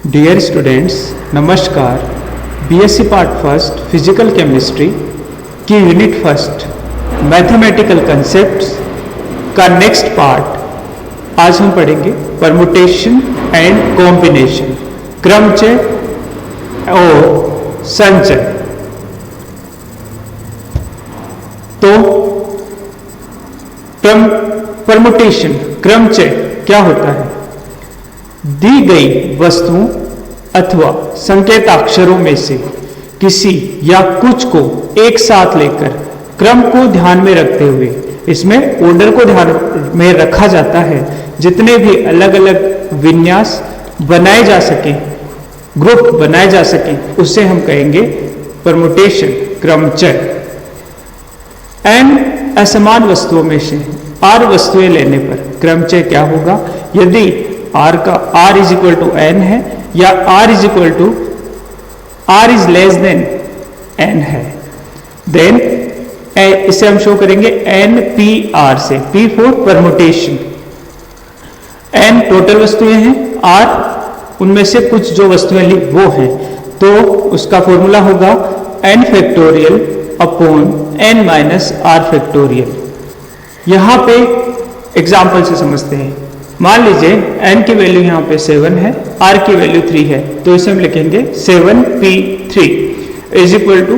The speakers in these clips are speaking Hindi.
डियर स्टूडेंट्स, नमस्कार। BSc part first physical chemistry की यूनिट फर्स्ट मैथमेटिकल कंसेप्ट्स का नेक्स्ट पार्ट आज हम पढ़ेंगे परमुटेशन एंड कॉम्बिनेशन, क्रमचय और संचय। तो परमुटेशन क्रमचय क्या होता है? दी गई वस्तुओं अथवा संकेताक्षरों में से किसी या कुछ को एक साथ लेकर क्रम को ध्यान में रखते हुए, इसमें ऑर्डर को ध्यान में रखा जाता है, जितने भी अलग अलग विन्यास बनाए जा सके, ग्रुप बनाए जा सके, उसे हम कहेंगे परमुटेशन, क्रमचय। एन असमान वस्तुओं में से आर वस्तुएं लेने पर क्रमचय क्या होगा? यदि आर का R is equal to N है या R is less than N है, देन इसे हम शो करेंगे एन पी आर से। P for permutation. N total वस्तुएं हैं, आर उनमें से कुछ जो वस्तुएं ली वो हैं, तो उसका फॉर्मूला होगा N factorial upon N minus R factorial. यहां पे एग्जाम्पल से समझते हैं। मान लीजिए n की वैल्यू यहाँ पे 7 है, r की वैल्यू 3 है, तो इसे हम लिखेंगे 7p3 is equal to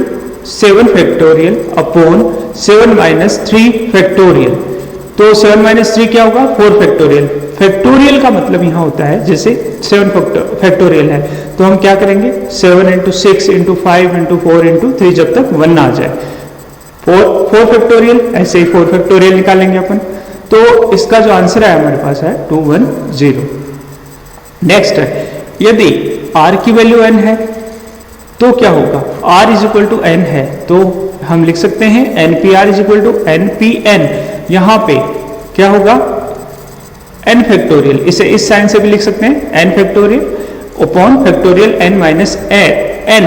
7 factorial upon 7 minus 3 factorial. तो 7 माइनस 3 क्या होगा? 4 फैक्टोरियल। फैक्टोरियल का मतलब यहाँ होता है जैसे 7 फैक्टोरियल है तो हम क्या करेंगे? 7 इंटू 6 इंटू 5 इंटू 4 इंटू 3 जब तक 1 ना आ जाए। 4 फैक्टोरियल, ऐसे ही 4 फैक्टोरियल निकालेंगे अपन। तो इसका जो आंसर है हमारे पास है 210। नेक्स्ट है, यदि r की वैल्यू n है तो क्या होगा? r is equal to n है तो हम लिख सकते हैं npr is equal to npn। यहां पे क्या होगा? n फैक्टोरियल, इसे इस साइन से भी लिख सकते हैं n factorial upon factorial n minus n।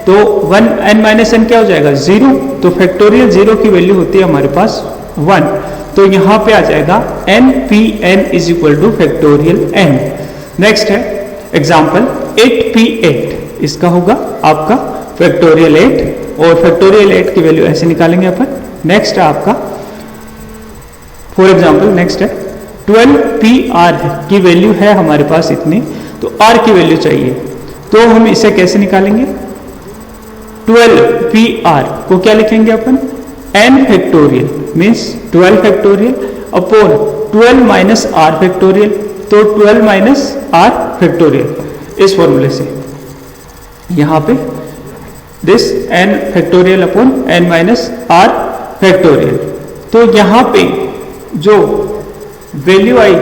तो 1 n माइनस n क्या हो जाएगा? 0। तो फैक्टोरियल 0 की वैल्यू होती है हमारे पास 1, तो यहां पे आ जाएगा n p n is equal two factorial n। Next है एग्जांपल 8p8, इसका होगा आपका फैक्टोरियल 8 और फैक्टोरियल 8 की वैल्यू ऐसे निकालेंगे अपन। नेक्स्ट है आपका फॉर एग्जांपल, नेक्स्ट है 12pr की वैल्यू है हमारे पास इतनी, तो r की वैल्यू चाहिए, तो हम इसे कैसे निकालेंगे? 12pr को क्या लिखेंगे अपन? n factorial means 12 factorial upon 12 minus r factorial, तो 12 माइनस r फैक्टोरियल। इस फॉर्मूले से यहां पे this n factorial upon n minus r factorial. तो यहां पे जो वैल्यू आई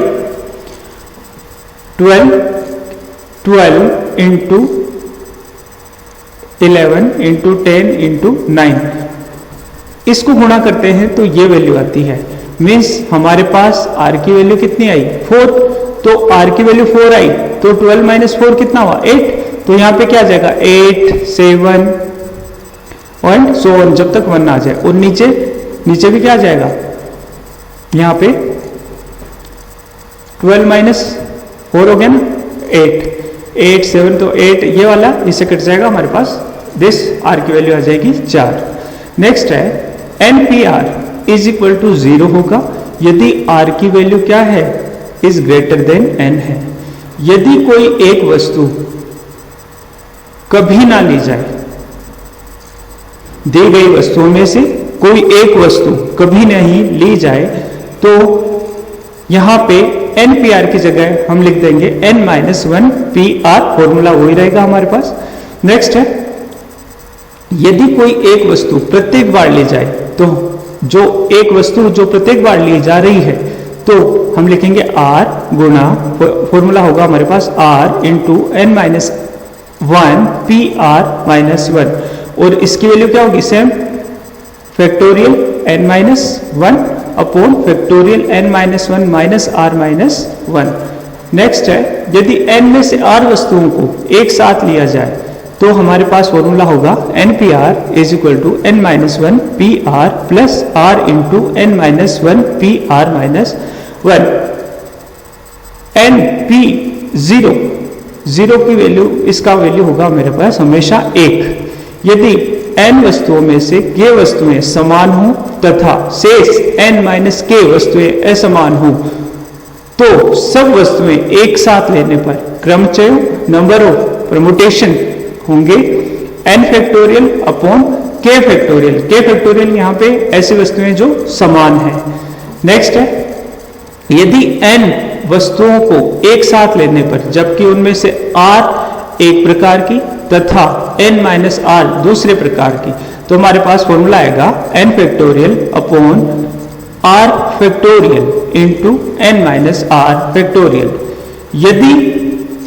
12 इंटू 11 इंटू 10 इंटू 9, इसको गुणा करते हैं तो ये वैल्यू आती है। मीन्स हमारे पास r की वैल्यू कितनी आई? 4। तो r की वैल्यू 4 आई तो 12 माइनस 4 कितना हुआ? 8। तो यहाँ पे क्या आ जाएगा? 8 7 और सो ऑन जब तक 1 ना आ जाए। और नीचे भी क्या आ जाएगा? यहाँ पे 12 माइनस 4 हो गया ना, 8 7, तो 8 ये वाला इससे कट जाएगा हमारे पास। दिस r की वैल्यू आ जाएगी 4। नेक्स्ट है npr इज इक्वल टू 0 होगा यदि r की वैल्यू क्या है? इज ग्रेटर देन n है। यदि कोई एक वस्तु कभी ना ली जाए, दी गई वस्तुओं में से कोई एक वस्तु कभी नहीं ली जाए, तो यहां पे npr की जगह हम लिख देंगे n माइनस 1 pr, फॉर्मूला वही रहेगा हमारे पास। नेक्स्ट है, यदि कोई एक वस्तु प्रत्येक बार ली जाए, तो जो एक वस्तु जो प्रत्येक बार ली जा रही है तो हम लिखेंगे r गुना, फॉर्मूला होगा हमारे पास r into n minus 1 P R minus 1, और इसकी वैल्यू क्या होगी? Same factorial n minus 1 upon factorial n minus 1 minus r minus 1। Next है, यदि n में से r वस्तुओं को एक साथ लिया जाए तो हमारे पास फॉर्मूला होगा npr is equal to n minus 1 pr plus r into n minus 1 pr minus 1। np 0 0 की वैल्यू, इसका वैल्यू होगा मेरे पास हमेशा 1। यदि n वस्तुओं में से k वस्तुएं समान हो तथा शेष n माइनस k वस्तुएं असमान हो तो सब वस्तुएं एक साथ लेने पर क्रमचय नंबर ऑफ परमुटेशन होंगे n factorial upon k factorial. k factorial यहाँ पे ऐसी वस्तुएं जो समान है। नेक्स्ट है, यदि n वस्तुओं को एक साथ लेने पर जबकि उनमें से r एक प्रकार की तथा n माइनस r दूसरे प्रकार की, तो हमारे पास फॉर्मूला आएगा n factorial upon r factorial into n minus r factorial. यदि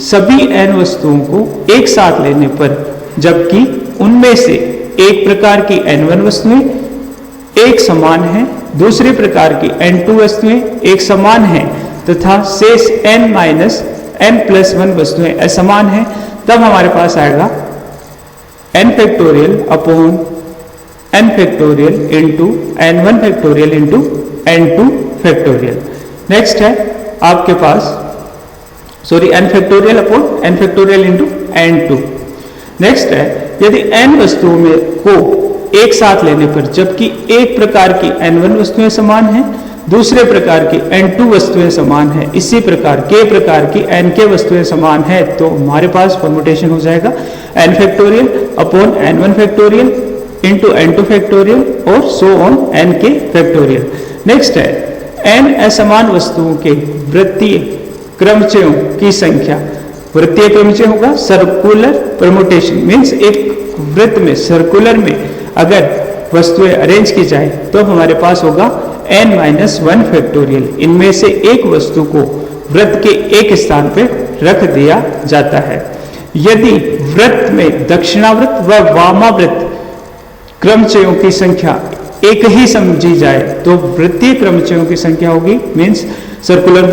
सभी n वस्तुओं को एक साथ लेने पर जबकि उनमें से एक प्रकार की n1 वस्तुएं एक समान है, दूसरे प्रकार की n2 वस्तुएं एक समान हैं तथा शेष n माइनस n प्लस 1 वस्तुएं असमान हैं, तब हमारे पास आएगा n factorial upon n factorial into n1 factorial into n2 factorial. Next है आपके पास n factorial upon n factorial into n2। Next है, यदि n वस्तुओं में को एक साथ लेने पर जबकि एक प्रकार की n1 वस्तुएं समान हैं, दूसरे प्रकार की n2 वस्तुएं समान हैं, इसी प्रकार k प्रकार की nk वस्तुएं समान हैं, तो हमारे पास परमुटेशन हो जाएगा n factorial upon n1 factorial into n2 factorial और so on nk factorial. Next है, n असमान वस्तुओं के वृत्तीय क्रमचयों की संख्या। वृत्तीय क्रमचय होगा सर्कुलर परमुटेशन, मीन्स एक वृत्त में सर्कुलर में अगर वस्तुएं अरेंज की जाए तो हमारे पास होगा n माइनस 1 फैक्टोरियल। इनमें से एक वस्तु को वृत्त के एक स्थान पर रख दिया जाता है। यदि वृत्त में दक्षिणावृत्त व वामावृत्त क्रमचयों की संख्या एक ही समझी जाए तो वृत्तीय क्रमचयों की संख्या होगी, मीन्स सर्कुलर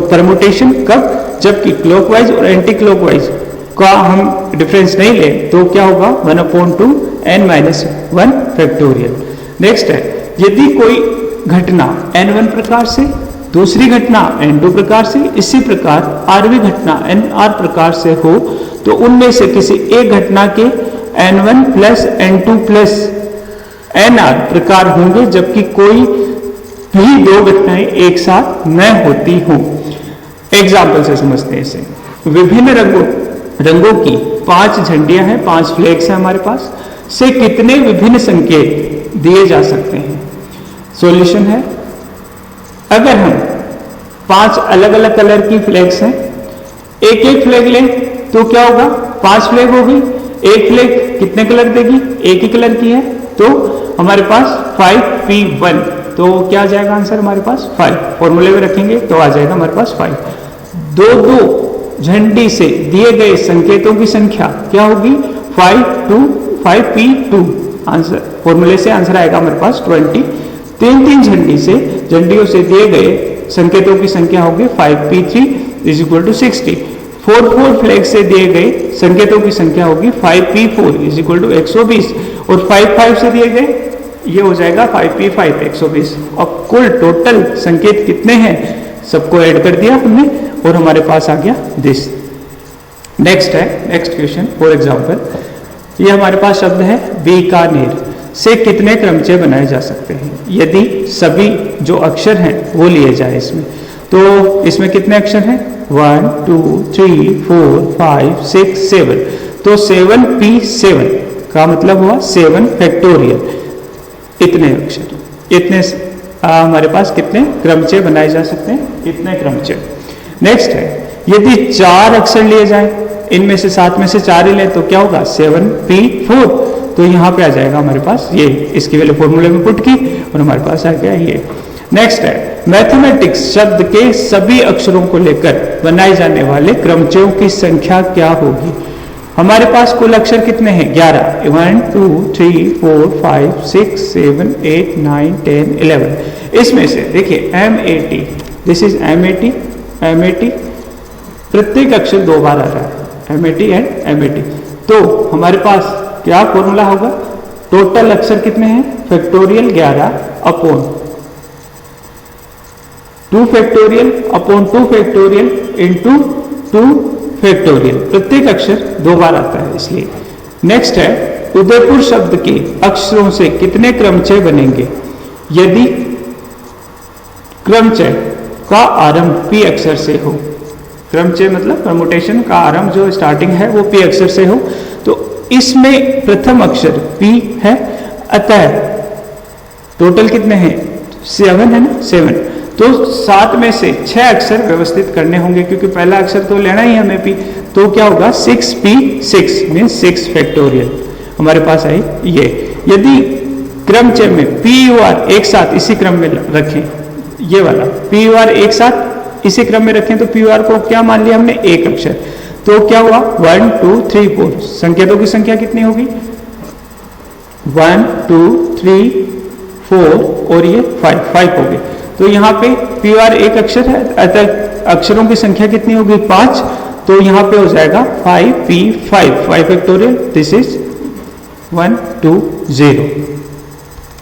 परमुटेशन। कब? जबकि क्लॉकवाइज और एंटी क्लॉकवाइज का हम डिफरेंस नहीं ले तो क्या होगा 1/2 n माइनस 1 फैक्टोरियल। नेक्स्ट है, यदि कोई घटना n1 प्रकार से, दूसरी घटना n2 प्रकार से, इसी प्रकार rवी घटना nr प्रकार से हो तो उनमें से किसी एक घटना के n1 plus n2 plus nr प्रकार होंगे जबकि कोई भी दो घटनाएं एक साथ न होती हों। एग्जाम्पल से समझते हैं इसे। विभिन्न रंगों की 5 झंडियां हैं, 5 फ्लैग्स हैं हमारे पास, से कितने विभिन्न संकेत दिए जा सकते हैं। सॉल्यूशन है, अगर हम 5 अलग अलग कलर की फ्लैग्स हैं, एक एक फ्लैग लें तो क्या होगा, 5 फ्लैग हो गई। एक फ्लैग कितने कलर देगी, एक ही कलर की है, तो हमारे पास 5p1, तो क्या आ जाएगा आंसर हमारे पास 5। फॉर्मूले में रखेंगे तो आ जाएगा हमारे पास 5। दो झंडी से दिए गए संकेतों की संख्या क्या होगी 5p2। आंसर फॉर्मूले से आंसर आएगा हमारे पास 20। तीन झंडियों से दिए गए संकेतों की संख्या होगी 5p3 is equal to 60। 4 flag से दिए गए संकेतों की संख्या होगी 5p4 इज इक्वल टू 120 और 5 से दिए गए ये हो जाएगा 5p5 120। अब कुल टोटल संकेत कितने हैं सबको ऐड कर दिया हमने और हमारे पास आ गया this. Next question for example, ये हमारे पास शब्द है बीकानेर से कितने क्रमचय बनाए जा सकते हैं। यदि सभी जो अक्षर हैं वो लिए जाए इसमें, तो इसमें कितने अक्षर हैं 1 2 3 4 5 6 7, तो 7p7 का मतलब हुआ 7 फैक्टोरियल। इतने अक्षर, इतने हमारे पास कितने क्रमचय बनाए जा सकते हैं, इतने क्रमचय। नेक्स्ट है, यदि 4 अक्षर लिए जाए, इनमें से 7 में से 4 ही ले तो क्या होगा 7p4, तो यहाँ पे आ जाएगा हमारे पास ये, इसकी वैल्यू फॉर्मूले में पुट की और हमारे पास आ गया ये। नेक्स्ट है, मैथमेटिक्स शब्द के सभी अक्षरों को लेकर बनाए जाने वाले क्रमचयों की संख्या क्या होगी। हमारे पास कुल अक्षर कितने हैं 11, 1 2 3 4 5 6 7 8 9 10 11। इसमें से देखिए M80, दिस इज M80, प्रत्येक अक्षर 2 बार आ रहा है M80 एंड M80, तो हमारे पास क्या फॉर्मूला होगा, टोटल अक्षर कितने हैं factorial 11 upon 2 factorial upon 2 factorial into 2 factorial, प्रत्येक अक्षर 2 बार आता है इसलिए। नेक्स्ट है उदयपुर शब्द के अक्षरों से कितने क्रमचय बनेंगे? यदि क्रमचय का आरंभ पी अक्षर से हो, क्रमचय मतलब परमुटेशन का आरंभ जो स्टार्टिंग है वो पी अक्षर से हो, तो इसमें प्रथम अक्षर पी है, अतः टोटल कितने हैं? 7 है ना, 7। तो 7 में से 6 अक्षर व्यवस्थित करने होंगे क्योंकि पहला अक्षर तो लेना ही हमें पी, तो क्या होगा 6p6 मीन्स 6 फैक्टोरियल हमारे पास आई ये। यदि क्रमचय में पी यू आर एक साथ इसी क्रम में रखें, ये वाला पी यू आर एक साथ इसी क्रम में रखें तो पी यू आर को क्या मान लिया हमने? एक अक्षर। तो क्या हुआ 1 2 3 4, संकेतों की संख्या कितनी होगी? 1 2 3 4 और ये 5 हो गए। तो यहाँ पे पी आर एक अक्षर है, अतः अक्षरों की संख्या कितनी होगी? 5। तो यहाँ पे हो जाएगा 5p5 फैक्टोरियल, दिस इज 1 2 0।